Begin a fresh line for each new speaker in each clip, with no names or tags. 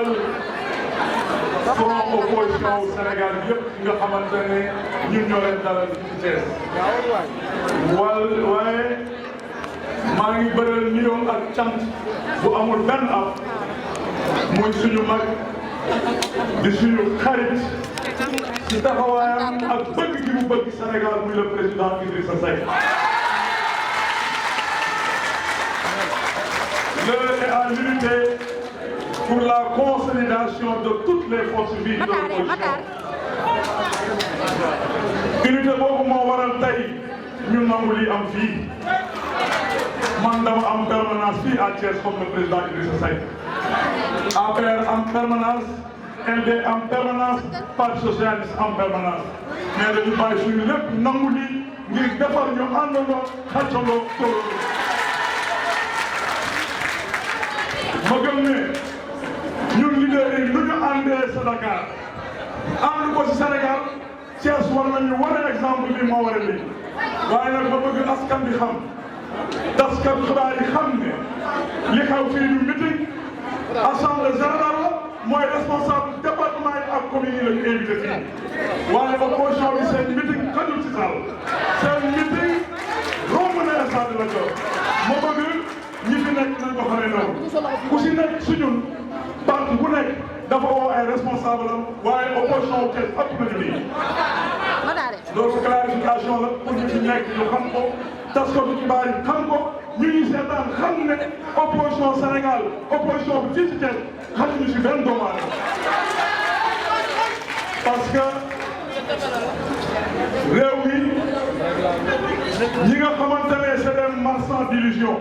dalal front opposition au Sénégal yëpp nga xamante ne ñun ñoo leen dalal ci Thiès. waaye maa ngi bëral nuyoo ak cant bu amul benn ab muy suñu mag di suñu xarit ci taxawaayam ak bëgg gi mu bëgg Sénégal muy le président Idrissa Seck. L'heure est à l'unité pour la consolidation de toutes les forces vives de l'opposition. Unité boobu moo waral tey ñu nangu li am fii man dama am permanence fii à Thiès comme le président Idrissa Seck. APR en permanence, LD en permanence, Parti socialiste en permanence. mais dañu bàyyi suñu lépp nangu lii ngir defar ñu àndandoo xàccandoo tóorandoo. ma gëm ne ñun leader yi lu ñu àndee sa Dakar ànd ko ci Sénégal Thiès war nañu wane exemple bi moo war a lii waaye nag ma bëgg askan bi xam taskat xibaar yi xam ne li xew fii du meeting assemblée générale mooy responsable département yi ak commune yi la ñu invité fii waaye opposition bi seen meeting xajul ci saal seen meeting romb na stade la jox ma bëgg ñi fi nekk nañ ko xamee noonu ku si nekk si ñun parti bu nekk dafa woo ay responsable am waaye opposition wu Thiès ëpp nañu lii loolu clarification la pour ñu fi nekk ñu xam ko taskatu xibaar yi xam ko ñu ngi seetaan xam ne opposition Sénégal opposition bi fii ci Thiès xamuñu si benn doomu aadama parce que réew mi ñi nga xamante ne c'est des marchands d'illusion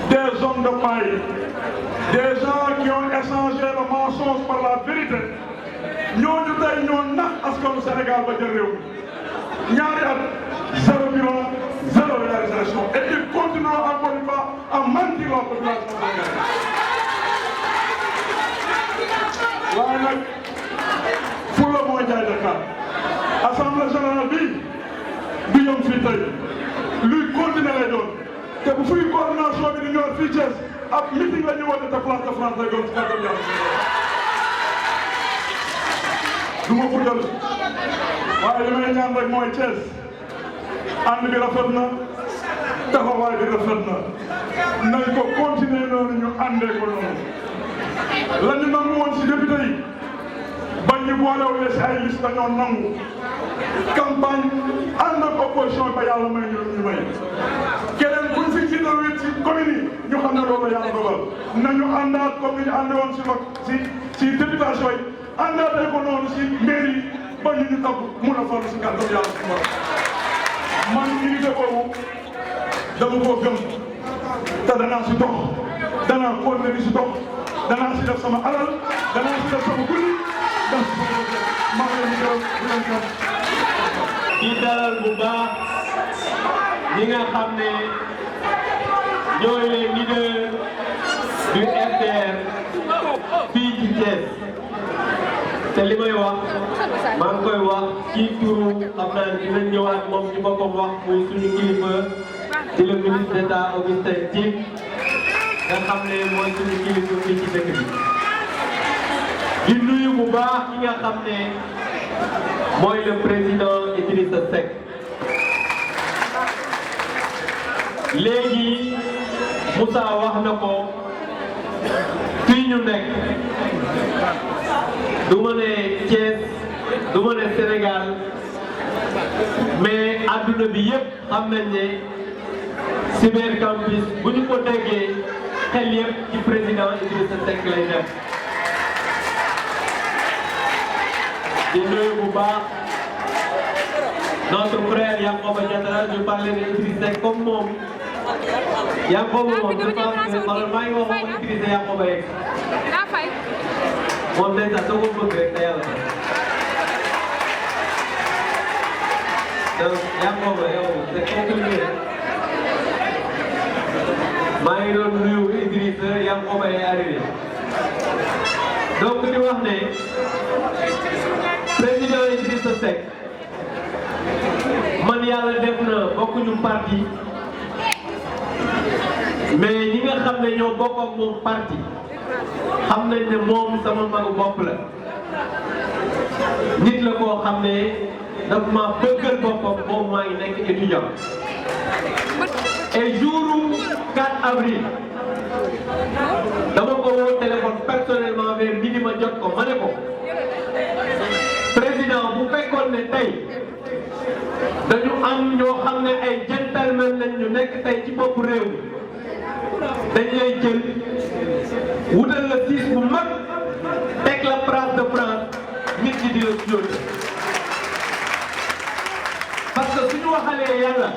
des hommes de paille des gens qui ont échangé le mensonge par la vérité ñooñu tey ñoo nax askanu Sénégal ba jël réew mi ñaari at zéro bilan zéro réalisation et ils continueront encore une fois à mentir la population sénégalaise. waaye nag fu la mooy jaay Dakar assemblée générale bi du yem fii tey luy continuer lay doon te bu fuy coordination bi di ñëw fii Thiès ab meeting la ñu woote te place de France lay doon ci kàddu yàlla du ma guddal waaye li may ñaan rek mooy Thiès ànd bi rafet na taxawaay bi rafet na nañ ko continuer noonu ñu àndee ko noonu la ñu nangu woon si député yi bañ ñu boolewule si ay liste dañoo nangu campagne ànd ak opposition ba yàlla may ñu may keneen buñ fi jiital wit si commune yi ñu xam ne loolu yàlla dogal nañu àndaat comme ni ñu ànde woon si députation yi àndaatee ko noonu si mairie ba ñu tab mun a faru si kàddu yàlla si man unité boobu dama ko gëm te danaa si dox danaa continuer di si dox danaa si def sama alal danaa si def sama guddi def si sama maa ngi leen di gërëm di leen gërëm
di dalal bu baax ñi nga xam ne ñooy les leaders du RDR fii ci Thiès te li may wax maa ngi koy wax ci turu xam naa dinañ ñëwaat moom ci boppam wax muy suñu kilifa ci le ministre d'État Augustin Tine nga xam ne mooy suñu kilifa fii ci dëkk bi. di nuyu bu baax ki nga xam ne mooy le président Idrissa Seck léegi Moussa wax na ko fii ñu nekk du ma ne Thiès du ma ne Sénégal mais adduna bi yëpp xam nañ ne cybercampus bu ñu ko déggee xel yëpp ci président Idrissa Seck lay def. di nuyu bu baax notre frère Yankhoba Diattara je parlais de Idrissa Seck comme moom Yankhoba moom je pense que xoolal maa ngi waxoon Idrissa Yankhoba yeeg moom day sax soo ko bëgg rek te yàlla donc Yankhoba yow c'est compliqué maa ngi doon nuyu Idrissa Yankhoba est arrivé donc di wax ne président Idrissa Seck man yàlla def na bokkuñu parti mais ñi nga xam ne ñoo bokk ak moom parti xam nañ ne moom sama magu bopp la nit la koo xam ne daf ma bëggal boppam moom maa ngi nekk étudiant et jour 4 avril dama ko woo téléphone personnellement vers midi ma jot ko ma ne ko président bu fekkoon ne tey dañu am ñoo xam ne ay gentleman lañ ñu nekk tey ci bopp réew mi dañ lay jël wutal la siis bu mag teg la place de France nit ñi di la jóote parce que suñu waxalee yàlla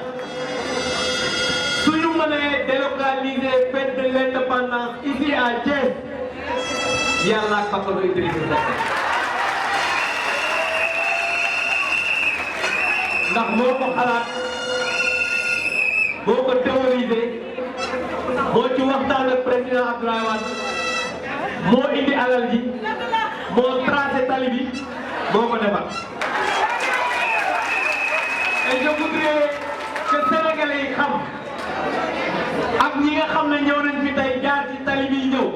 suñu mënee délocaliser fête de l'indépendance ici à Thiès yàlla ak Papa Idrissa Seck ndax moo ko xalaat moo ko théorisé moo ci waxtaan ak président Abdoulaye Wade moo indi alal ji moo tracé tali bi moo ko defar et je voudrais que sénégalais yi xam ak ñi nga xam ne ñëw nañ fi tey jaar ci tali bi ñëw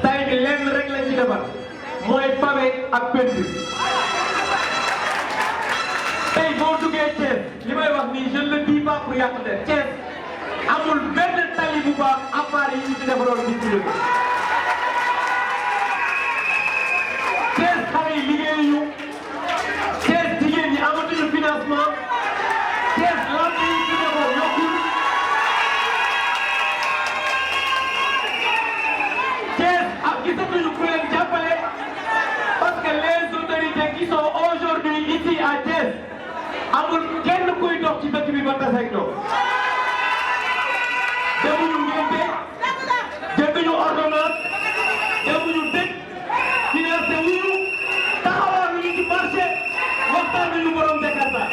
tali bi lenn rek lañ ci defar mooy pavé ak peinture tey boo duggee Thiès li may wax nii je ne le dis pas pour yàq de Thiès amul benn tali bu baax à part yi ñu fi defaroon bi ci dëkk Thiès xale yi liggéeyuñu Thiès jigéen ñi amatuñu financement Thiès lamp yi fi defoon yokkul Thiès ak gisatuñu ku leen jàppale parce que les autorités qui sont aujourd'hui ici à Thiès amul kenn kuy dox ci dëkk bi ba tase ak ñoom demuñu ngénte jënduñu ordonnance demuñu dëkk financé wuñu taxawaanuñu ci marché waxtaan nañu borom Jakarta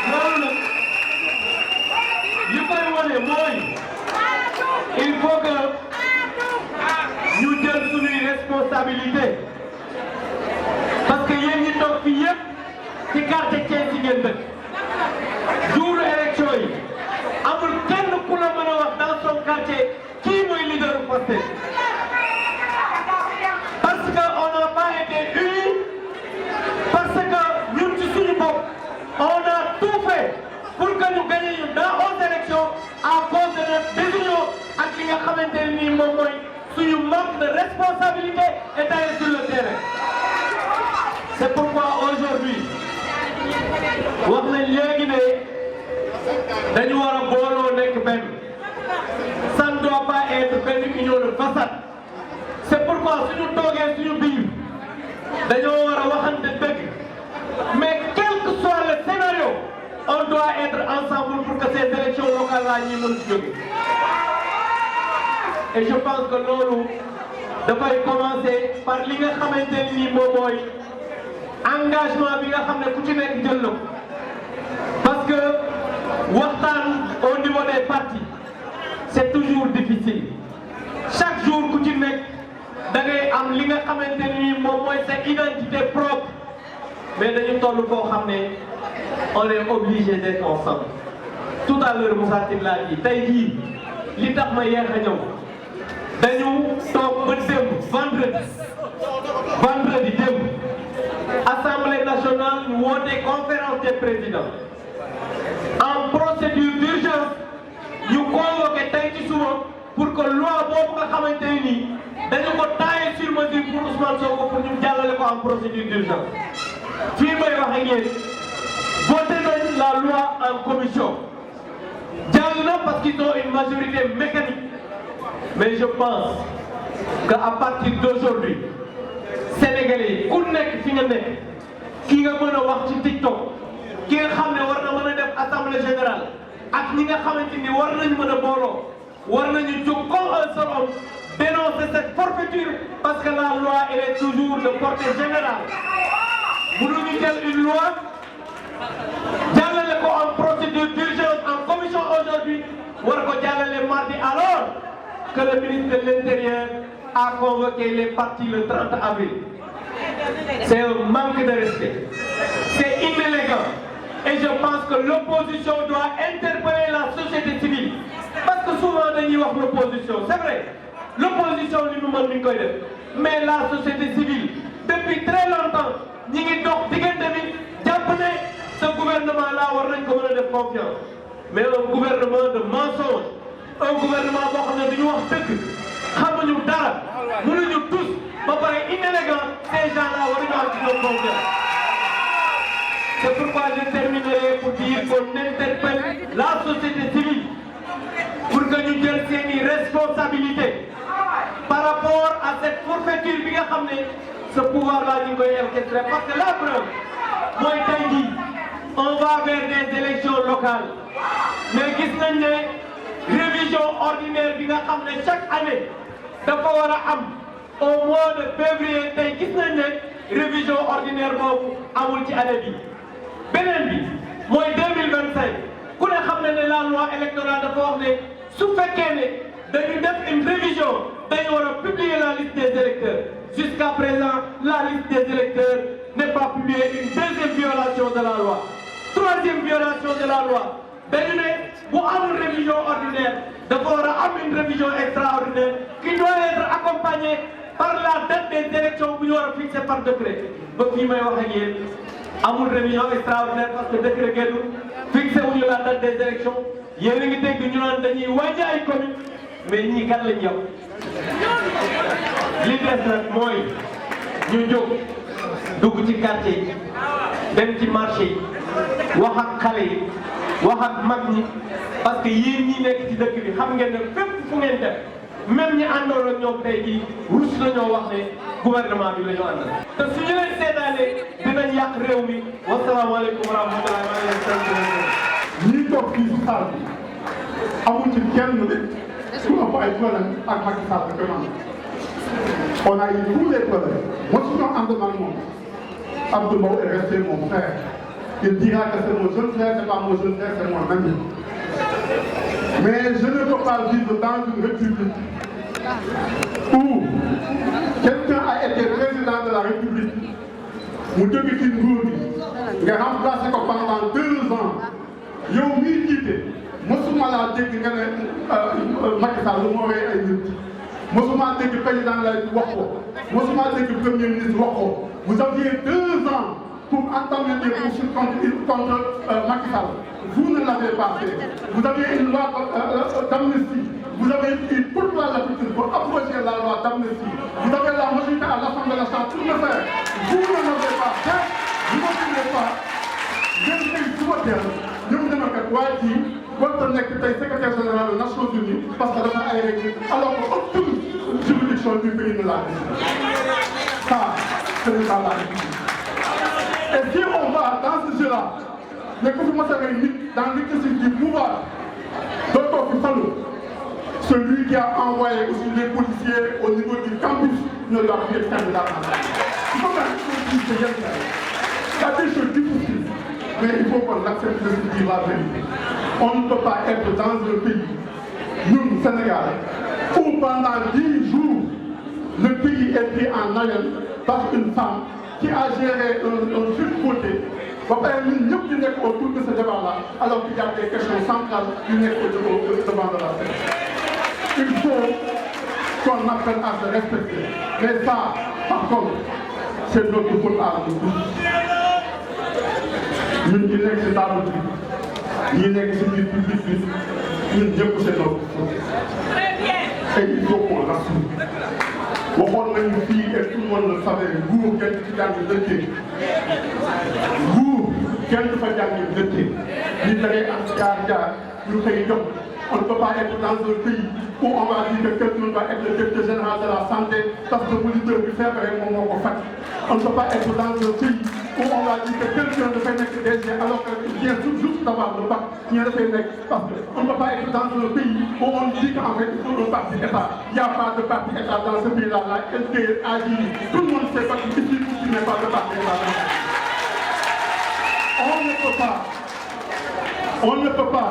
loolu nag li koy wane mooy il faut que ñu jël suñuy responsabilité parce que yéen ñi toog fii yëpp ci quartier Thiès ci ngeen dëkk jour élection yi amul kenn ku la mën a wax dans son quartier kii mooy leader Pastef parce que on n'a pas été unis parce que ñun ci suñu bopp on a tout fait pour que ñu gagné ñu dans aux élections à cause de notre désunion ak li nga xamante ne nii moom mooy suñu manque de responsabilité et d'aller sur le terrain c'est pourquoi aujourd'hui wax nañ léegi ne dañu war a booloo nekk benn ça ne doit pas être benn union de façade c'est pourquoi suñu toogee suñu biir dañoo war a waxante dëgg mais quel que soit le scénario on doit être ensemble pour que ces élections locales là ñuy mën si jóge et je pense que loolu dafay commencer par li nga xamante ne nii moom mooy engagement bi nga xam ne ku ci nekk jël na ko parce que waxtaan au niveau des partis c'est toujours difficile chaque jour ku ci nekk da ngay am li nga xamante ni moom mooy sa identité propre mais dañu toll foo xam ne on est obligé d'être ensemble tout à l'heure Moussa Tine laa ji tey jii li tax ma yeex a ñëw dañu toog ba démb vendredi démb Assemblée nationale ñu woote conférence des présidents en procédure d'urgence ñu convoqué tey ci suba pour que loi boobu nga xamante ne nii dañu ko taillé sur mesure pour Ousmane Sonko pour ñu jàllale ko en procédure d'urgence fii may wax ak yéen voté nañ la loi en commission jàll na parce qu'ils ont une majorité mécanique mais je pense que à partir d'aujourd'hui Sénégalais yi ku nekk fi nga nekk ki nga mën a wax ci TikTok ki nga xam ne war na mën a def assemblée générale ak ñi nga xamante ni war nañu mën a booloo war nañu jóg comme un seul homme dénoncer cette forfaiture parce que la loi elle est toujours de portée générale mënuñu jël une loi jàllale ko en procédure d'urgence en commission aujourd'hui war ko jàllale mardi alors que le ministre de l'Intérieur a convoqué les partis le 30 avril. C'est un manque de respect. C'est inélégant. Et je pense que l'opposition doit interpeller la société civile. Parce que souvent, on dit l'opposition. C'est vrai. l'opposition li mu mën ni koy def mais la société civile depuis très longtemps ñi ngi dox diggante bi jàpp ne ce gouvernement là war nañ ko mën a def confiance mais un gouvernement de mensonge un gouvernement boo xam ne duñu wax dëgg xamuñu dara mënuñu tous ba pare inélégant ces gens là waruñu am ci ñoom confiance. C'est pourquoi je terminerai pour dire qu'on interpelle la société civile pour que ñu jël seeni responsabilité par rapport à cette forfaiture bi nga xam ne ce pouvoir là ñu ngi koy orchestré parce que la preuve mooy tey jii on va vers des élections locales mais gis nañ ne révision ordinaire bi nga xam ne chaque année dafa war a am au mois de février tey gis nañ ne révision ordinaire boobu amul ci année bi. beneen bi mooy 2025 ku ne xam ne la loi électorale dafa wax ne su fekkee ne dañu def une révision dañu war a publier la liste des électeurs jusqu'à présent la liste des électeurs n'est pas publiée, une deuxième violation de la loi. Troisième violation de la loi dañu ne bu amul révision ordinaire dafa war a am une révision extraordinaire qui doit être accompagnée par la date des élections bu ñu war a fixer par décret ba fii may wax ak yéen amul révision extraordinaire parce que décret génnul fixé wuñu la date des élections yéen a ngi dégg ñu naan dañuy wàññi ay commune mais ñii kan lañ yow li des nag mooy ñu jóg dugg ci quartier yi dem ci marché yi wax ak xale yi wax ak mag ñi parce que yéen ñi nekk ci dëkk bi xam ngeen ne fépp fu ngeen def même ñi àndoon ak ñoom tey jii rus nañoo wax ne gouvernement bi la ñu àndal te su ñu leen seetaanee dinañ yàq réew mi wasalaamaaleykum wa rahmatulah maa ngi leen sant
ñi toog fii si salle bi amul ci kenn de su ëpp ay problème ak Macky Sall vraiment on a eu tous les problèmes mosuñu ànd ak moom Abdou Mbow est resté mon frère il dira que c'est mon jeune frère c'est pas mon jeune frère c'est mon ami mais je ne peux pas vivre dans une république où quelqu'un a été président de la république mu jóge ci nguur gi nga remplacé ko pendant 2 ans yow mii jiite mosuma laa dégg nga ne Macky Sall lu moo rey ay nit mosuma dégg président la wax ko mosuma dégg premier ministre wax ko vous aviez 2 ans pour entamer des poursuites contre Macky Sall. Vous ne l'avez pas fait. Vous avez une loi d'amnistie. Vous avez eu toute la latitude pour abroger la loi d'amnistie. Vous avez la majorité à l'Assemblée nationale pour le faire. Vous ne l'avez pas fait. Vous ne voulez pas. Ngeen tey suba teel ñoom dama kat waa ji warut a nekk tey secrétaire général des Nations Unies parce que dafa ay règles alors que aucune juridiction du pays ne l'a dit. Ça, ce n'est pas la République. Et si on va dans ce jeu-là, mais que vous montrez dans l'exercice du pouvoir, d'autres qui fallu, celui qui a envoyé aussi les policiers au niveau du campus ne doit plus être candidat. Il faut que il y a des choses difficiles, mais il faut qu'on accepte de se dire la vérité. On ne peut pas être dans un pays, nous, Sénégal, où pendant 10 jours, le pays est pris en haleine par une femme qui a géré un beauté. Ba pare ñun ñëpp ñu nekk autour de ce débat-là alors qu'il y a des questions centrales yu nekk devant de la scène. Il faut qu'on appelle à se respecter. Mais ça, par contre, c'est notre faute à nous tous. Ñun ñi nekk ci table bi ñi nekk ci biir public bi ñun ñëpp c'est notre faute. Et il faut qu'on l'assume. waxoon nañu fii et tout le monde le savait nguur kenn ci jàng dëkkee nguur kenn du fa jàng dëkkee ñi da ngay am jaar-jaar ñu koy jox on ne peut pas être dans un pays où on va dire que quelqu'un doit être le directeur général de la santé parce que moniteur bi feebaree moom moo ko faj on ne peut pas être dans un pays où on va dire que quelqu'un dafay nekk DG alors que vient toujours d'avoir le bac ñu dafay nekk parce que on ne peut pas être dans un pays où on dit qu'en fait il faut un parti État. Il n'y a pas de parti État dans ce pays-là. La LD a dit tout le monde sait pas qu'il n'y a pas de parti État. On ne peut pas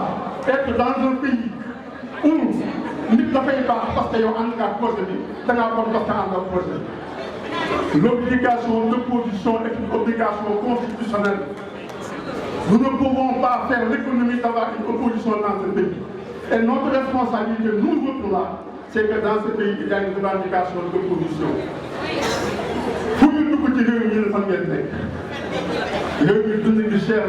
être dans un pays où nit dafay baax parce que yow ànd nga projet bi da ngaa bon parce que ànd nga projet bi. L'obligation d'opposition est une obligation constitutionnelle. Nous ne pouvons pas faire l'économie d'avoir une opposition dans ce pays. Et notre responsabilité, nous autres là, c'est que dans ce pays, il y a une revendication d'opposition. Pour nous, nous petits réunions, nous sommes bien nés. Réunions de cher,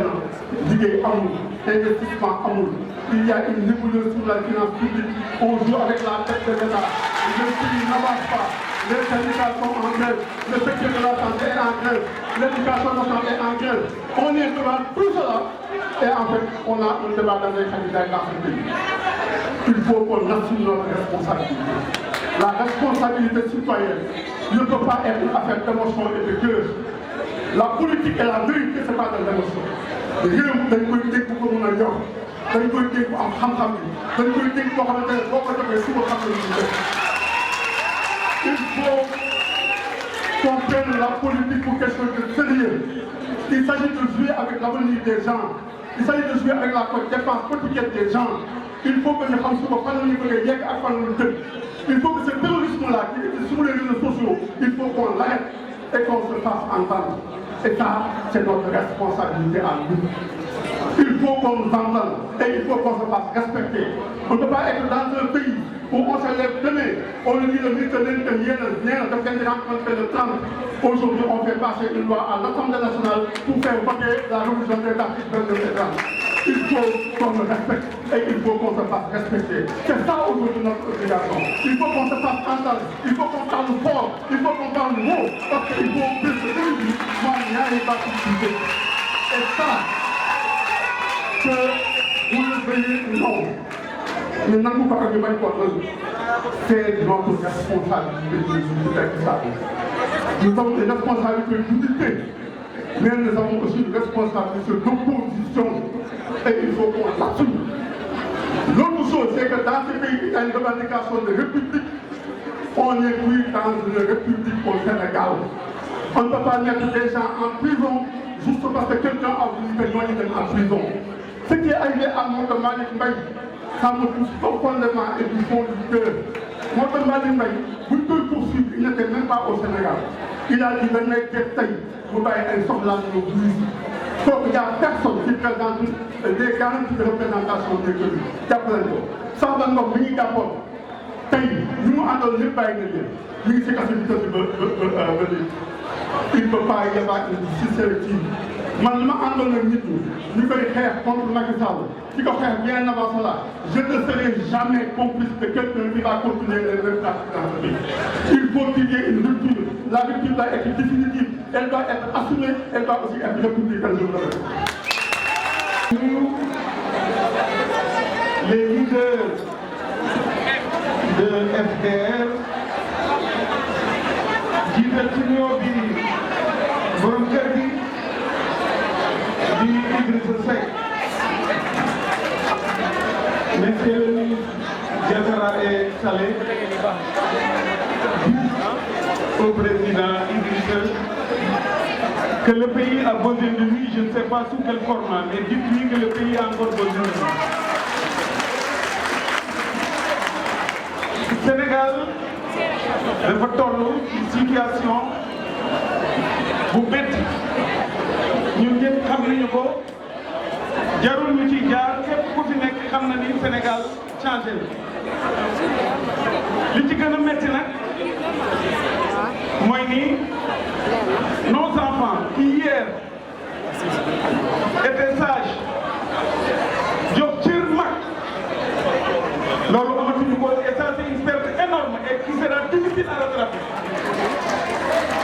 liggéey amul, investissement amul. Il y a une nébuleuse sur la finance publique. On joue avec la tête de l'État. Le pays n'avance pas. Les syndicats sont en grève. Le secteur de la santé est en grève. L'éducation nationale est en grève. On est devant tout cela. Et en fait, on a un débat dans les candidats dans ce pays. Il faut qu'on assume notre responsabilité. La responsabilité citoyenne ne peut pas être une affaire d'émotion et de cœur. La politique et la vérité, ce n'est pas de l'émotion. Réew dañ koy dégg ko mën a yor dañ koy dégg am xam-xam yi dañ koy dégg boo xamante ne boo ko defee suba xam ne ñu def. Il faut qu'on prenne la politique pour quelque chose de sérieux. Il s'agit de jouer avec l'avenir des gens. Il s'agit de jouer avec la défense quotidienne des gens. Il faut que nous fassions fan la ñu bëgg a yegg ak fan la ñu dëkk. Il faut que ce terrorisme-là qui est sur les réseaux sociaux, il faut qu'on l'arrête et qu'on se fasse entendre. Et ça, c'est notre responsabilité à nous. Il faut qu'on nous entende et il faut qu'on se fasse respecter. On ne peut pas être dans un pays où on se lève demain, on nous dit le ministre de l'Intérieur vient de rencontrer le 30. Aujourd'hui, on fait passer une loi à l'Assemblée nationale pour faire voter la révolution des articles 22 et 30. Il faut qu'on me respecte et il faut qu'on se fasse respecter. C'est ça aujourd'hui notre obligation. Il faut qu'on se fasse entendre, il faut qu'on parle fort, il faut qu'on parle haut, parce qu'il faut que ce pays, moi, il n'y a pas de sujet. Et ça, que vous le veuillez ou non, nous n'avons pas de mal pour nous. C'est notre responsabilité de ça. Nous avons des responsabilités d'unité, mais nous avons aussi une responsabilité d'opposition. Et il faut qu'on l'assume. L'autre chose, c'est que dans ce pays, il y a une revendication de république. On est pris dans une république au Sénégal. On ne peut pas mettre des gens en prison juste parce que quelqu'un a voulu que nous sommes en prison. Ce qui est arrivé à Mme Malik Mbaye, ça me touche profondément et du fond du cœur. Mme Malik Mbaye, vous pouvez poursuivre, il n'était même pas au Sénégal. Il a dit que vous avez un soldat de l'Église. Donc il n'y a personne qui présente des garanties de représentation des communes. Jàppale ko Samba Ngom mi ngi jàppoon tey ñu mu àndoon ñëpp bàyyi na leen ñu ngi si kaso bi tëdd ba léegi. Il ne peut pas y avoir une justice sélective. Man li ma àndoon ak nit ñi ñu koy xeex contre Macky Sall ki ko xeex bien avant cela je ne serai jamais complice de quelqu'un qui va continuer les mêmes pratiques dans ce pays. Il faut qu'il y ait une rupture. La rupture doit être définitive. Elle doit être assumée, elle doit aussi être républicaine. Je vous remercie.
Nous, les leaders de FDR, jiital ci nuyoo bi borom kër gi di Idrissa Seck, Monsieur le ministre Diatara et Saleh, au président Idrissa, que le pays a besoin de lui, je ne sais pas sous quel format, mais dites-lui que le pays a encore besoin de lui. Sénégal dafa toll ci situation bu métti ñun ñëpp xam nañu ko jarul ñu ci jaar képp ku fi nekk xam na ni Sénégal changé na li ci gën a métti nag mooy ni nos enfants qui hier étaient sages jox cër mag loolu amatuñu ko et ça c'est une perte énorme et qui sera difficile à rattraper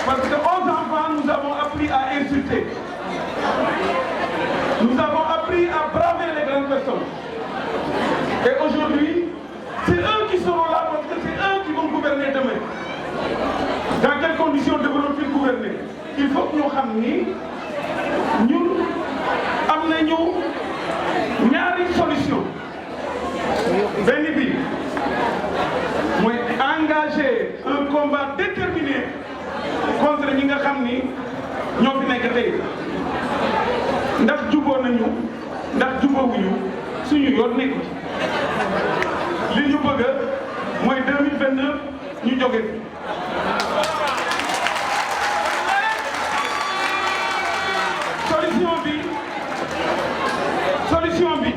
parce que aux enfants nous avons appris à insulter, nous avons appris à braver les grandes personnes et aujourd'hui c'est eux qui seront là parce que c'est eux qui vont gouverner demain. Dans quelles conditions devront-ils gouverner? Il faut que ñu xam ni ñun am nañu ñaari solution. Benn bi mooy engager un combat déterminé contre ñi nga xam ni ñoo fi nekk tey ndax juboo nañu ndax juboowuñu suñu yoon nekku ci li ñu bëgg mooy 2029 ñu jóge fi. Solution bi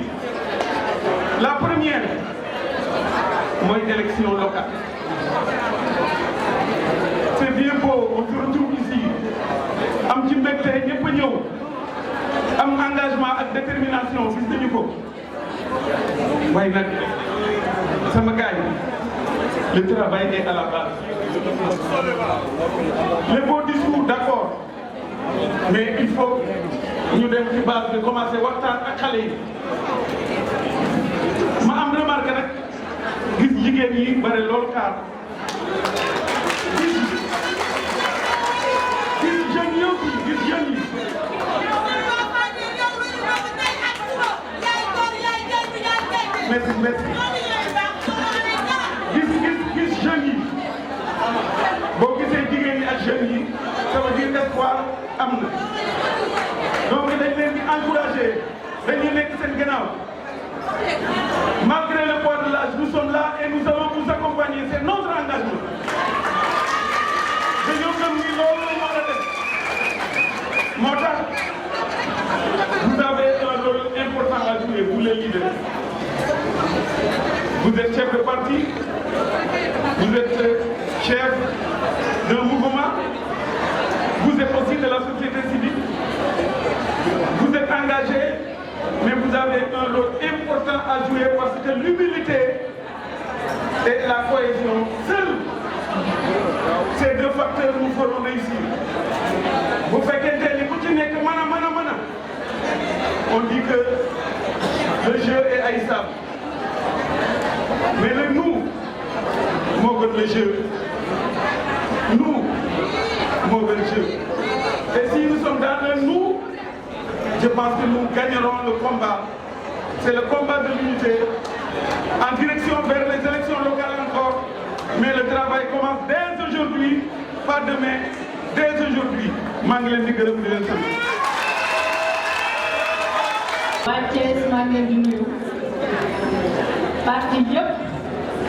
la première
mooy élection locale. C'est bien beau, on se retrouve ici am ci mbégte ñëpp a ñëw am engagement ak détermination gis nañu ko waaye nag sama gars yi le travail est à la base. Les beaux discours d'accord mais il faut ñu dem ci base bi commencer waxtaan ak xale yi ma am remarque nag gis jigéen yi bare loolu kaar gis jeunes yi aussi gis jeunes yi. merci merci gis jeunes yi boo gisee jigéen ñi ak jeunes yi ça veut dire espoir am na donc dañ leen di encourager dañuy nekk seen gannaaw malgré le poids de l'âge nous sommes là et nous allons vous accompagner c'est notre engagement dañoo gëm ni loolu la ñu war a def moo tax vous avez un rôle important à jouer vous les leaders. Vous êtes chef de parti, vous êtes chef d'un mouvement, vous êtes aussi de la société civile, vous êtes engagé, mais vous avez un rôle important à jouer parce que l'humilité et la cohésion, seuls ces deux facteurs nous feront réussir. Vous faites qu'un ku ci nekk mana. On dit que le jeu est haïssable. Mais le nous, moo gën le jeu. Nous, moo gën le jeu. Et si nous sommes dans le nous, je pense que nous gagnerons le combat. C'est le combat de l'unité en direction vers les élections locales encore. Mais le travail commence dès aujourd'hui, pas demain, dès aujourd'hui. maa ngi leen di gërëm di leen sant.
waa Thiès maa ngi leen di nuyu parti yëpp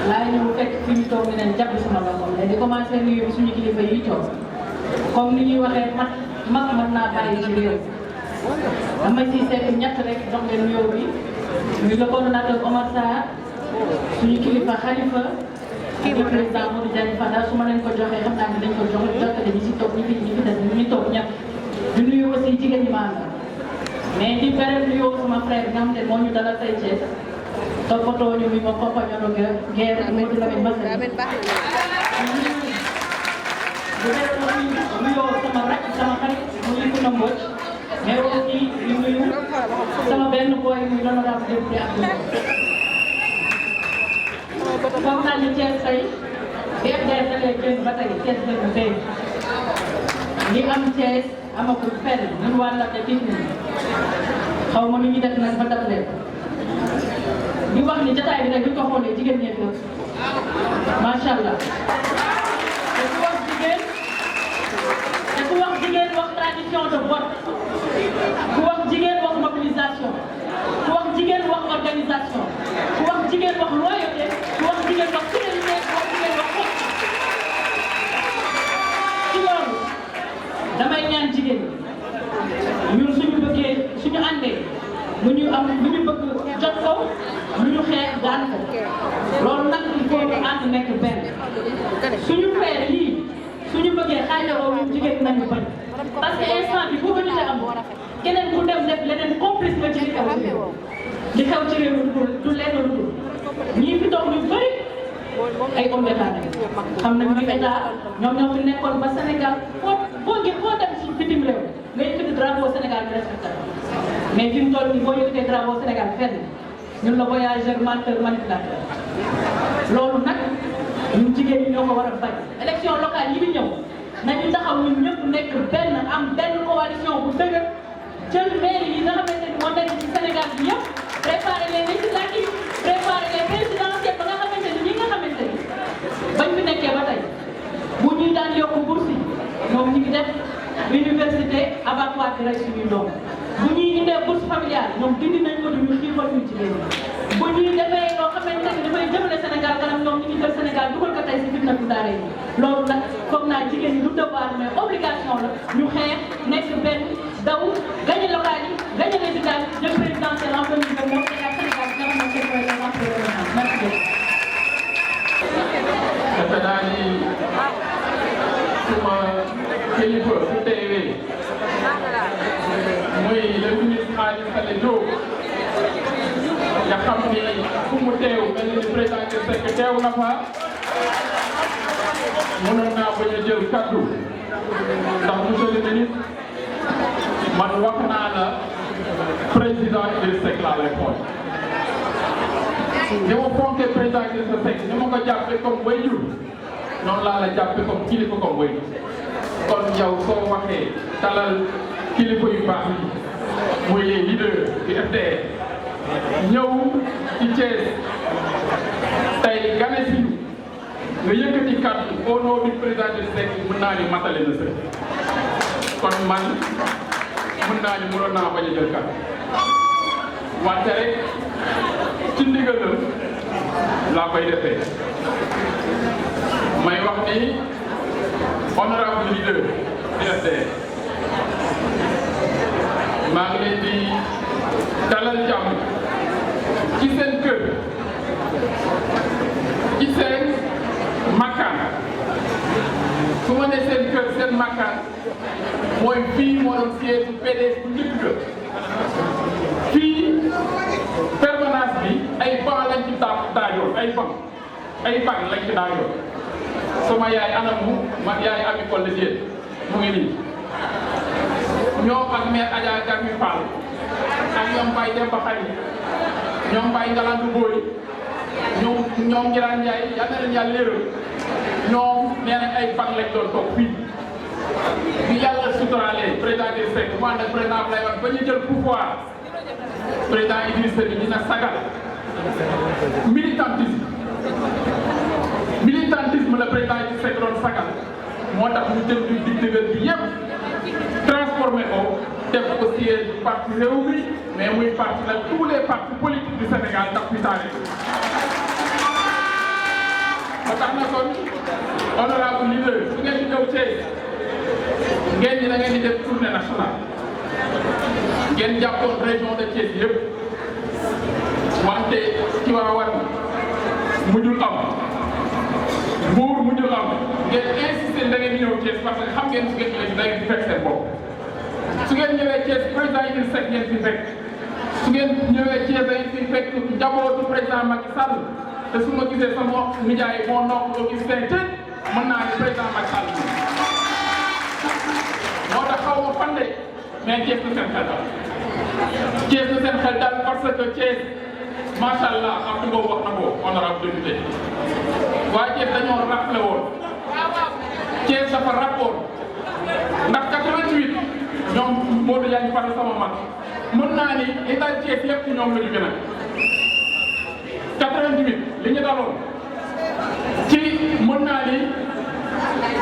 laa ñëw fekk fi ñu toog leen jàpp sama loxo mais di commencé nuyu bi suñu kilifa yi toog comme ni ñuy waxee mag mën naa bàyyi ci réew dama ciy seet ñett rek jox leen nuyoo bi muy le coordonnateur Omar Sarr suñu kilifa Khalifa ak le président Modou Diagne Fada su ma leen ko joxee xam naa ne dañ ko jottale ñi ci toog ñi fi des ñi toog ñett di nuyu aussi jigéen ñi maa mais di beral nuyoo sama frère bi nga xam ne moo ñu dalal tey Thiès toppatoo ñu mi ma compagnon de guerre Modou Lamine Bassène bu dee aussi nuyoo sama rakk sama xarit mu ngi ko Mbodj mais aussi di nuyu sama benn boy muy l'honorable député Abdou foog naa ni Thiès tey DFDS dalee génn ba tey Thiès gën a béy li am Thiès amagul fenn ñun waa Latte tiit nañu xaw ma nu ñu def nag ba dab leen di wax ni jotaay bi nag bu ñu ko xoolee jigéen ñee fi macha allah te ku wax jigéen wax tradition de vote ku wax jigéen wax mobilisation ku wax jigéen wax organisation ku wax jigéen wax loyauté ku wax jigéen wax fidélité ku wax jigéen wax xol ci loolu damay ñaan jigéen ñun suñu bëggee suñu àndee lu ñu bëgg jot ko lu ñu xeex daan ko loolu nag il faut que ànd nekk benn suñu frère yii suñu bëggee xaajaloo ñun jigéen nañu bañ parce que instant bi bu ko nit am keneen ku dem def leneen complice ba ci li xew ci réew du lenn lu dul ñii fi toog ñu bëri ay hommes d'état xam nañu ni état ñoom ñoo fi nekkoon ba Sénégal foo dem ci bitim réew nga yëkkati drapeau Sénégal bi respecté mais fi mu toll nii boo yëkkatee drapeau Sénégal fenn ñun la voyageur menteur manipulateur loolu nag ñun jigéen ñi ñoo ko war a bañ. élection locale yi di ñëw nañu taxaw ñun ñëpp nekk benn am benn coalition bu dëgër jël mairie yi nga xamante ni moo nekk ci Sénégal bi yëpp préparer les législatives préparer les présidentielles ba nga xamante ni ñi nga xamante ni bañ fi nekkee ba tey bu ñuy daan yokk bourse yi ñoom ñu ngi def université abattoir di rey suñuy doom bu ñuy indee bourse familiale ñoom dindi nañ ko duñu xiifal ñu jigéen ñi bu ñuy defee loo xamante ni dafay jëmale Sénégal kanam ñoom ñu ngi jël Sénégal dugal ko tey si fitna bu daara yi loolu nag foog naa jigéen ñi du devoir mais obligation la ñu xeex nekk benn daw gagné local yi gagné législative jël présidentiel en 2029 et ak Sénégal bi nga xamante ne mooy le merci beaucoup.
suma kilifa su teewee muy le ministre Aly Saleh Diop nga xam ni fu mu teew mel ni président Seck teew na fa mënoon naa bañ a jël kaddu ndax monsieur le ministre man wax naa la président Idrissa Seck laa lay xool ni ma fonkee président Idrissa Seck ni ma ko jàppee comme waajur noonu laa la jàppee comme kilifa comme waajur kon yow soo waxee dalal kilifa yu baax yi muy les leaders du FDR ñëw ci Thiès tey gane si nga yëkkati kàddu au nom du président Idrissa Seck mën naa ni matale na sëkk kon man mën naa ni mënoon naa bañ a jël kàddu wante rek ci ndigalam laa koy defee may wax ni honorable leader du FDR maa ngi leen di dalal jàmm ci seen kër ci seen makkaan su ma nee seen kër seen makkaan mooy fii moo doon siège PDS bu njëkk ga fii permanence bi ay banc lañ ci daajoon ay banc lañ ci daajoon sama yaay anamu man yaay Ami Collé Diène mu ngi nii ñoom ak maire Adja Garmi Fall ak ñoom Baye Demba Xari ñoom Baye Ngalandu Boy ñoom Ngiraan Ndiaye yal na leen yàlla léeral ñoom nee nañ ay banc lañ doon toog fii bi yàlla suturaalee président Idrissa Seck mu ànd ak président Abdoulaye Wade ba ñu jël pouvoir président Idrissa Seck dina sagal militantisme la président Idrissa Seck doon sagal moo tax ñu jël dig dëggal bi yëpp transformé ko def ko siège parti Rewmi mais muy parti la tous les partis politiques du Sénégal ndax fi taare ba tax na kon honorable leader su ngeen di ñëw Thiès ngeen ñi da ngeen di def tournée nationale ngeen jàppoon région de Thiès yëpp wante Tivaouane mujjul am Mbour mujjul am ngeen insister da ngeen di ñëw Thiès parce que xam ngeen su ngeen ñëwee da ngeen di fekk seen bopp su ngeen ñëwee Thiès président Idrissa Seck ngeen fi fekk su ngeen ñëwee Thiès da ngeen fi fekk njabootu président Macky Sall te su ma gisee sama nijaay moo nokk Augustin Tine mën naa ne président Macky Sall moo tax xaw ma fan de mais Thiès na seen xel daal Thiès na seen xel daal parce que Thiès macha allah Abdou Mbow wax na ko honorable député waaye Thiès dañoo rappelé woon Thiès dafa rapport ndax 88 ñoom Modou yaa ngi faral sama mag mën naa ni li daal Thiès yëpp ci ñoom la ñu gën a 88 li ñu daloon ci mën naa ni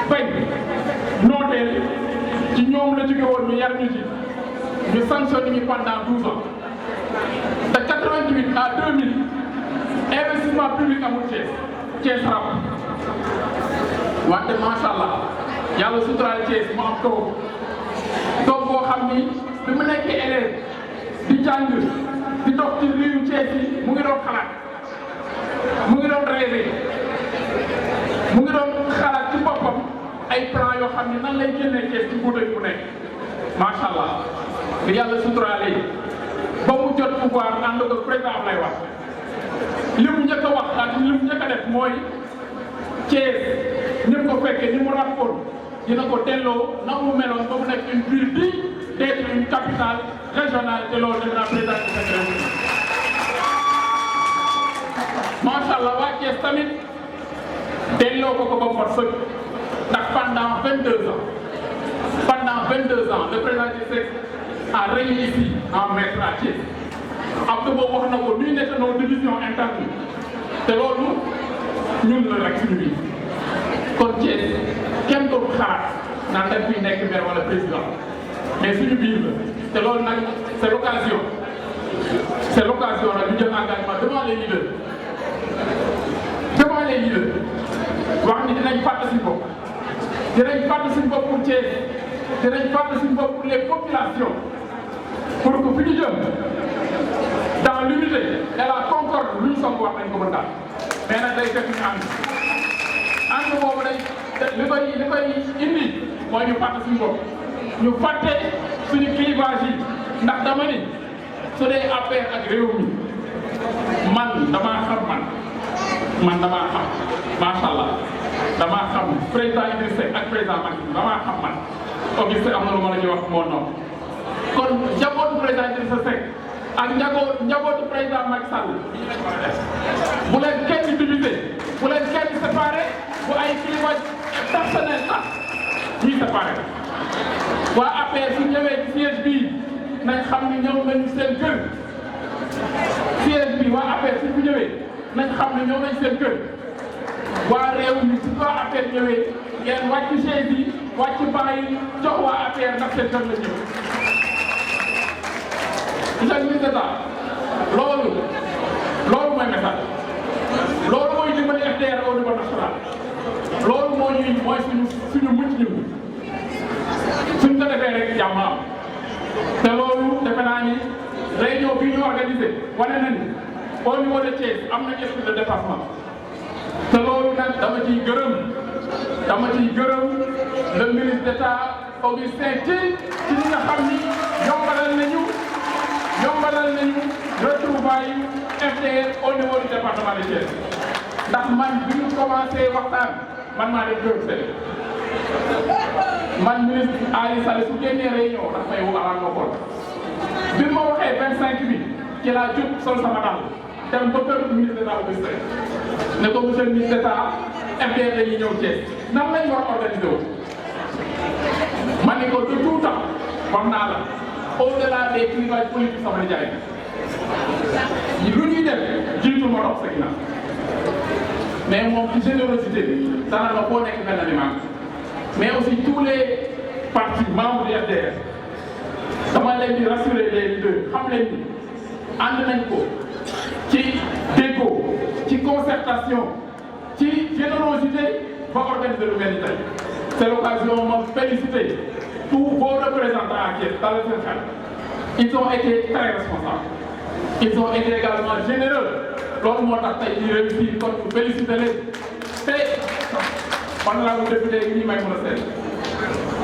bañ nooteel ci ñoom la jóge woon ñu yar ñu ci ñu sanctionné ñu pendant 12 ans de 88 à 2000 investissement public amul Thiès rab wante macha allah yàlla suturaal Thiès mu am doom boo xam ni bi mu nekkee élève di jàng di dox ci réewu Thiès yi mu ngi doon xalaat mu ngi doon rêvé mu ngi doon xalaat ci boppam ay plan yoo xam ne nan lay génnee Thiès ci buuta bu nekk macha allah bi yàlla suturaalee ba mu jot pouvoir ànd ak président Abdoulaye Wade li mu njëkk a wax ak li mu njëkk a def mooy Thiès ni mu ko fekkee ni mu rapport dina ko delloo na mu meloon ba mu nekk une ville digne d'être une capitale régionale te loolu def naa président de cette république macha allah waa Thiès tamit delloo ko ba mot sëkk ndax pendant 22 ans le président Idrissa Seck a régné ici en maître à Thiès Abdou Mbow wax na ko nuy nekk nos divisions internes te loolu ñun la rek suñu biir kon Thiès kenn doon xalaat naan dañ fiy nekk maire wala président mais suñu biir la te loolu nag c'est l'occasion nag ñu jël engagement devant les leaders wax ni dinañ fàtte suñu bopp pour Thiès dinañ fàtte suñu bopp pour les populations pour que fi ñu jëm dans l'unité et la concorde lu ñu soog wax nañ ko mën daal mais nag day fekk ñu ànd boobu day li koy indi mooy ñu fàtte suñu bopp ñu fàtte suñu clivage yi ndax dama ni su dee affaire ak réew mi man damaa xam damaa xam macha allah damaa xam président Idrissa Seck ak président Macky damaa xam man Auguste am na lu ma la ñu wax moo noonu kon njabootu président Idrissa Seck ak njabootu président Macky Sall bu leen kenn divisé bu leen kenn séparé bu ay clivage personnel sax ñuy séparé waa APR su ñëwee ci siège bii nañ xam ni ñëw nañu seen kër siège bi waa APR su ñu ñëwee nañ xam ne ñëw nañ seen kër waa réew mi su waa APR ñëwee ngeen wàcc chaise yi wàcc bàyyi jox waa APR ndax seen kër la ñëw. monsieur le ministre d'État loolu mooy message loolu mooy dimbali FDR au niveau national loolu mooy suñu mucc ñun suñ ko defee rek jàmm am te loolu defe naa ni réunion bi ñu organisé wane na ni au niveau de Thiès am na esprit de dépassement te loolu nag dama ciy gërëm le ministre d'État Augustin Tine ci ñi nga xam ni yombalal nañu retrouvailles FDR au niveau du département de Thiès ndax man bi ñu commencé waxtaan man maa def gërëm seen man ministre Ali Sall su génnee réunion ndax may woo avant ma xool bi ma waxee 25 bi ci laa jóg sol sama dàll dem ba kër ministre d'État Augustin ne ko monsieur le ministre d'État FDR dañuy ñëw Thiès nan lañ war a organiser wu ma ne ko de tout temps wax naa la au-delà des clivages politiques sama nijaay lu ñuy def jiitu ma dox sa ginnaaw mais moom ci générosité bi dana la foo nekk benn aliment mais aussi tous les partis membres du FDR dama leen di rassurer les leaders xam leen ni ànd nañ ko ci déggoo ci concertation ci générosité ba organiser lu mel ni tey c'est l'occasion ma féliciter tous vos représentants à Thiès dans le Sénégal. Ils ont été très responsables. Ils ont été également généreux. Loolu moo tax tey ñu réussir kon ñu féliciter leen te honorable député yi may mën a seet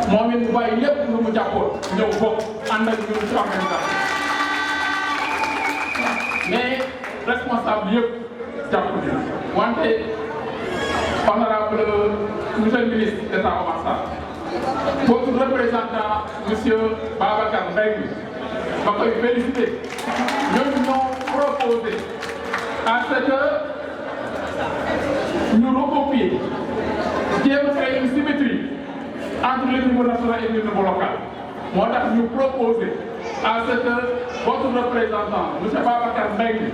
moom it mu bàyyi lépp lu mu jàppoon ñëw bokk ànd ak ñun ci organisation mais responsable yëpp jàpp nañu wante honorable monsieur le ministre d'État Oumar Sarr votre représentant monsieur Babacar Mbengue ma koy féliciter ñoom ñoo proposé à ce que ñu recopier jéem a créer une symétrie entre le niveau national et le niveau local moo tax ñu proposé à ce que votre représentant monsieur Babacar Mbengue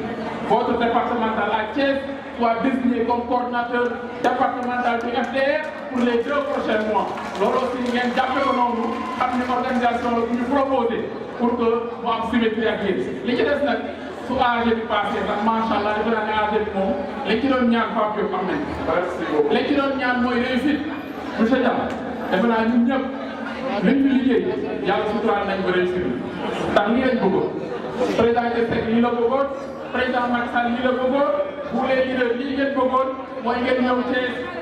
votre départemental à Thiès soit désigné comme coordinateur départemental du FDR pour les 2 prochains mois. loolu aussi ngeen jàppe ko noonu xam ne organisation la bu ñu proposé pour que mu am symétrie ak yéen li ci des nag su AG bi passé nag macha allah defe naa ne AG bi moom li ci doon ñaan Pape Diop am nañ li ci doon ñaan mooy réussite monsieur Dia defe naa ñun ñëpp liñ ñu liggéey yàlla suturaal nañ ko réussir ndax lii lañ bëggoon président Idrissa Seck lii la bëggoon président Macky Sall lii la bëggoon bu leen leader lii ngeen bëggoon mooy ngeen ñëw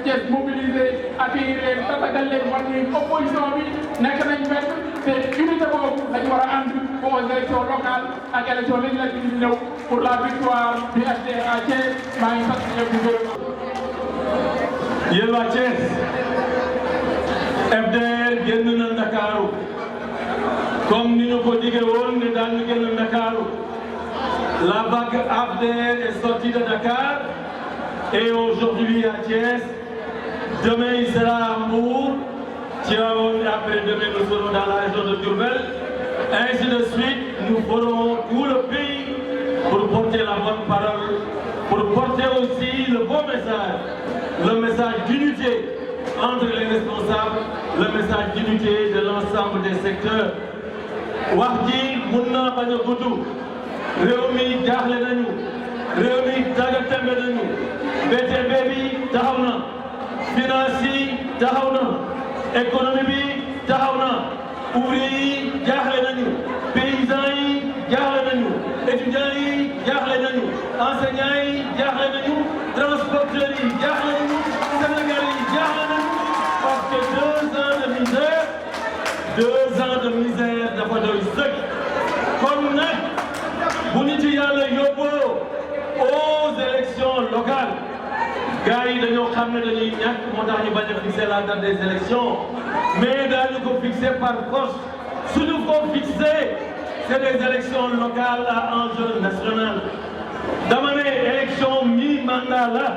Thiès mobiliser accueillir leen tatagal leen wax ni opposition bi nekk nañ benn te unité boobu dañu war a ànd aux élections locales ak élections législatives yi ñëw pour la victoire du FDR à Thiès maa ngi sant ñëpp di gërëm.
yéen waa Thiès FDR génn na Ndakaaru comme ni ñu ko digee woon ne daan ñu génn Ndakaaru. La vague FDR est sortie de Dakar et aujourd'hui à Thiès. Demain il sera à Mbour, Tivaouane et après demain nous serons dans la région de Diourbel. Ainsi de suite, nous ferons tout le pays pour porter la bonne parole, pour porter aussi le bon message, le message d'unité entre les responsables, le message d'unité de l'ensemble des secteurs. wax ji mun na bañ a gudd. réew mi jaaxle nañu réew mi tàggatémbe nañu BTP bi taxaw na finance yi taxaw na économie bi taxaw na ouvrier yi jaaxle nañu paysans yi jaaxle nañu étudiants yi jaaxle nañu enseignants yi jaaxle nañu transporteurs yi jaaxle nañu Sénégalais yi jaaxle nañu parce que 2 ans de misère xam ne dañuy ñàkk moo tax ñu bañ a fixer la date des élections mais daañu ko fixer par force suñu ko fixer c'est des élections locales à enjeu national dama ne élection mi-mandat la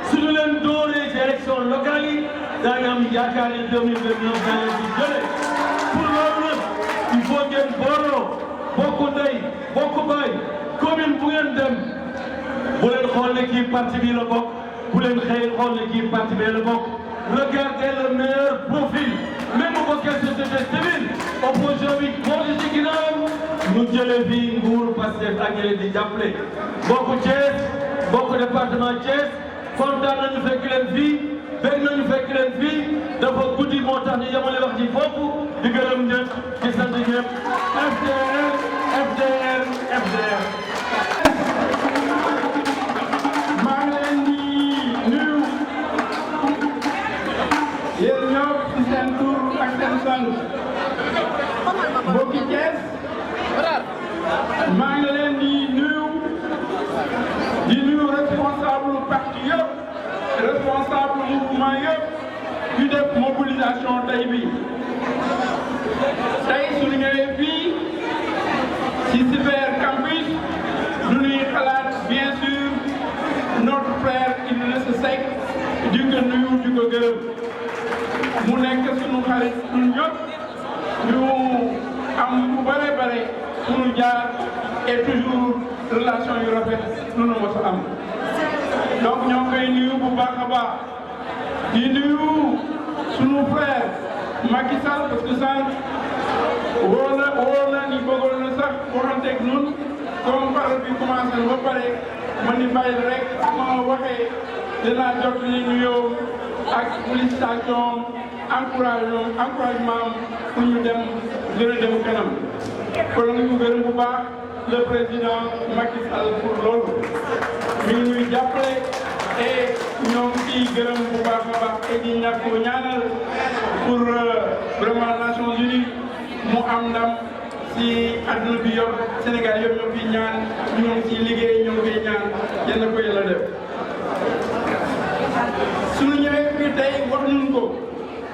suñu leen dooree ci élection locale yi daañu am yaakaar ne 2029 daañu ci jëlee pour loolu nag il faut ngeen booloo bokk ndey bokk baay commune bu ngeen dem bu leen xool ne kii parti bi la bokk bu leen xëy xool ne kii parti bi la bokk regardez le meilleur profil même bu bokkee société civile opposition bi boole ci ginnaawam ñu jëlee fii nguur Pastef ak ñeneen di jàppale bokk Thiès bokk département Thiès kontaan nañu fekk leen fii bëgg nañu fekk leen fii dafa guddi moo tax ñu yemale wax ji foofu di gërëm ñëpp di sant ñëpp FDR FDR FDR.
maa ngi leen di nuyu yéen ñëpp ci seen tur ak seen sant mbokki Thiès maa ngi leen di nuyu responsable parti yëpp responsable mouvement yëpp yu def mobilisation tey bi tey suñu ñëwee fii ci Cyber Campus lu ñuy xalaat bien sûr notre frère Idrissa Seck di ko nuyu di ko gërëm mu nekk suñu xarit ñun ñëpp ñu am bu bare bare suñu jaar et toujours relation yu rafet lu nu mos a am donc ñoo koy nuyu bu baax a baax di nuyu suñu frère Macky Sall parce que sànq woo na ni bëggoon na sax waxanteeg ñun comme parole bi commencé na ba pare ma ni bàyyi rek ma waxee dinaa jot li nuyoo ak félicitation encouragement pour ñu dem gën a dem kanam kon ñu gërëm bu baax le président Macky Sall pour loolu ñu ngi ñuy jàppale et ñoo ngi ciy gërëm bu baax a baax et di ñàkk ñaanal pour vraiment Nations Unies mu am ndam ci àdduna bi yëpp Sénégal yëpp ñoo fi ñaan ñoo ngi ciy liggéey ñoo ngi koy ñaan yal na ko yàlla def. suñu ñëwee fii tey wax nañu ko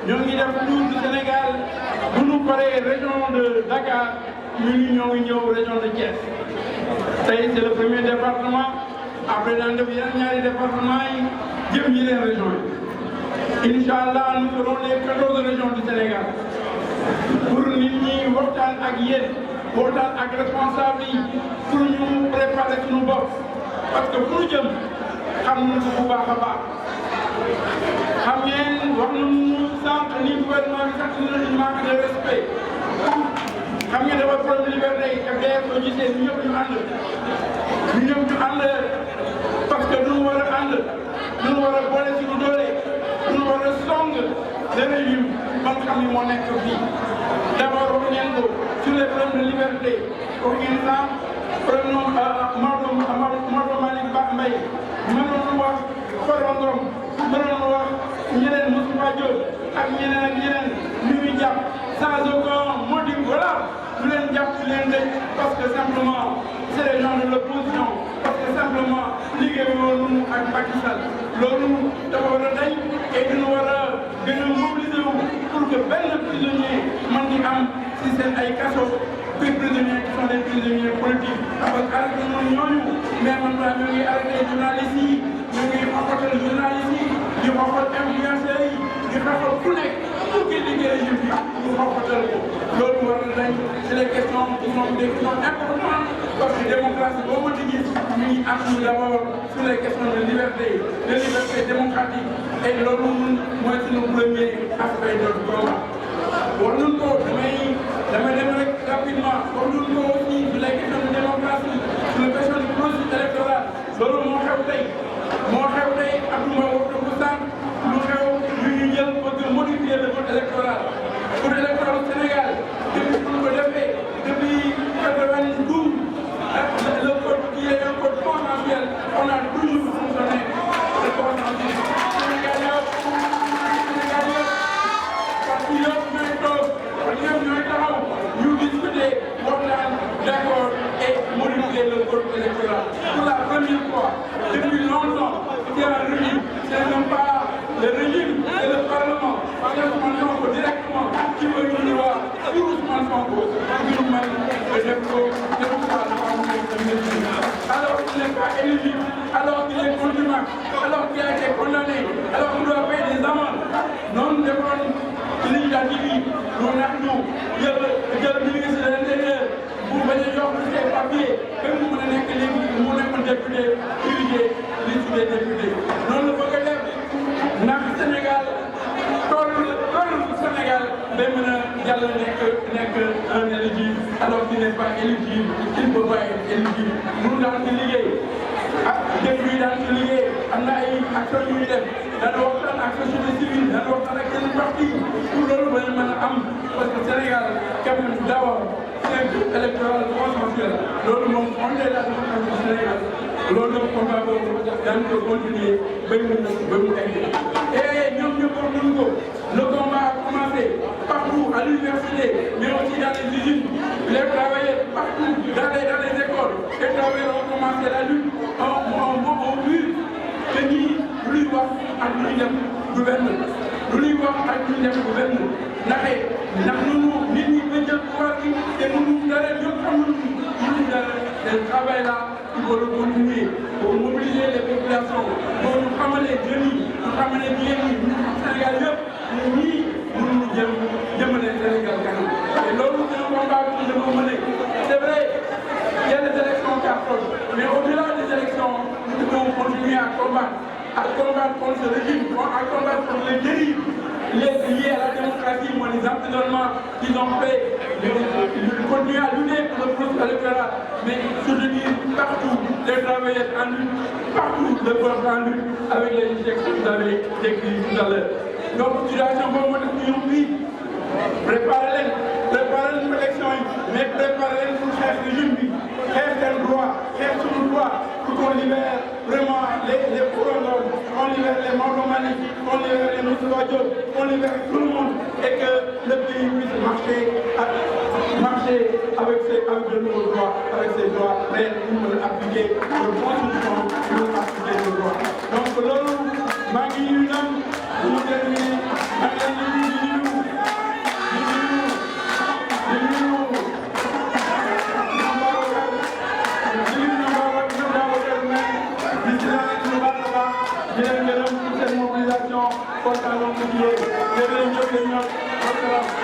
ñoo ngi def tour du Sénégal bu ñu paree région de Dakar ñoo ngi ñëw région de Thiès tey c'est le premier département après daan def yeneen ñaari département yi jëm yeneen région yi Inch'Allah nous ferons les 14 régions du Sénégal pour nit ñi waxtaan ak yéen waxtaan ak responsable yi pour ñu préparer suñu bopp parce que fu ñu jëm xam nañu ko bu baax a baax xam ngeen wax nañu sànq ni gouvernement bi sax dina manque de respect xam ngeen dafa problème liberté FDR soo gisee ñu ñëpp ñu ànd parce que duñu war a ànd duñu war a boole suñu doole duñu war a song le régime man xam ni moo nekk fii d'abord wax ngeen ko sur les problèmes de liberté wax ngeen sànq problème Maodo Malick Mbaye mënoon wax Farba Ngom mënoon wax ñeneen Moustapha Diop ak ñeneen ñu ngi jàpp sans aucun motif voilà du leen jàpp du leen dëj parce que simplement c'est les gens de l'opposition parce que simplement liggéey woonu ak Macky Sall loolu dafa war a dañ et dañu war a gën a mobiliser wu pour que benn prisonnier man di am si seen ay kaso que prisonniers qui sont des prisonniers politiques parce que arrêté ñooñu mais man daal ñu ngi arrêté journalistes yi ñu ngi xoxatal journalistes yi di xoxal influenceurs yi di xoxal ku nekk ku ki liggéey yëpp yi ñu xoxatal ko loolu war na dañ c'est des questions qui sont des questions importantes parce que démocratie boo mën di gis ñu ngi am d'abord sur les questions de liberté démocratique et loolu mooy suñu premier aspect de combat war nañu ko damay dem rek rapidement war nañu ko aussi sur les questions de démocratie sur les questions du processus électoral loolu moo xew tey Abdou Mbow wax ko sànq lu xew ñu jël bëgg modifier le vote électoral au Sénégal depuis bu ñu ko defee depuis 92 le code qui est un code consensuel on a toujours fonctionné le consensus Sénégal yëpp parce que yëpp ñooy toog ñooy taxaw ñu discuter waxtaan d'accord et modifier le code électoral pour la première fois depuis longtemps il y a un régime c'est même pas
def ko alors qu'il n'est pas éligible, alors qu'il est contumace, alors qu'il a été condamné, alors qu'il doit payer des amendes. Non, nous devons l'initiative, nous avons le ministre de l'Intérieur pour venir yokk ces papiers, même si vous n'êtes que les députés, liste des députés. Non, nous devons def ndax Sénégal toolu Sénégal day mën a yàlla nekk un éligible alors qu'il n'est pas éligible, il ne peut pas être éligible. Nous daan ci liggéey ak dëkk yi daan ci liggéey am na ay actions yu ñuy def daan waxtaan ak société civile daan waxtaan ak yeneen parti pour loolu ba ñu mën a am parce que Sénégal quand même d'abord c'est électoral consensuel loolu moom on est là au Sénégal loolu nag combat boobu daan ko continuer ba mu egg et ñoom ñëpp wax nañu ko le combat a commencé partout à l'université mais aussi dans les usines les travailleurs partout dans les écoles les travailleurs ont commencé la lutte ont vu que ñii lu ñuy wax ak lu ñuy def du benn lu ñuy wax ak lu ñuy def du benn ndax nit ñi ba jël pouvoir bi te mënuñu dara ñëpp mënuñu dara le travail là il faut le continuer pour mobiliser les populations pour ñu xamale jeunes yi ñu xamale jigéen ñi ñu Sénégal yëpp ñii mënuñu jëmale Sénégal kanam et loolu c'est un combat que nous devons mener. C'est vrai, il y a des élections qui approchent, mais au-delà des élections, nous devons continuer à combattre contre ce régime, à combattre contre les dérives liées à la démocratie, les emprisonnements qu'ils ont fait, continuer à lutter pour le processus électoral, mais soutenir partout les travailleurs en lutte, partout le peuple en lutte, avec les échecs que vous avez décrits tout à l'heure. Donc, situation pour moi, préparez-les pour l'élection, mais préparez-les pour faire le régime, faire tel droit, faire tout le droit, pour qu'on libère vraiment les couronnes, qu'on libère les Maodomani, qu'on libère les Moussouadjo, qu'on libère tout le monde et que le pays puisse marcher avec de nouveaux droits, avec ses droits réels pour appliquer le constitution, pour appliquer le droit. Donc, l'ONU, Magui Yunam, pour terminer, mobilisation kontaan nañu ko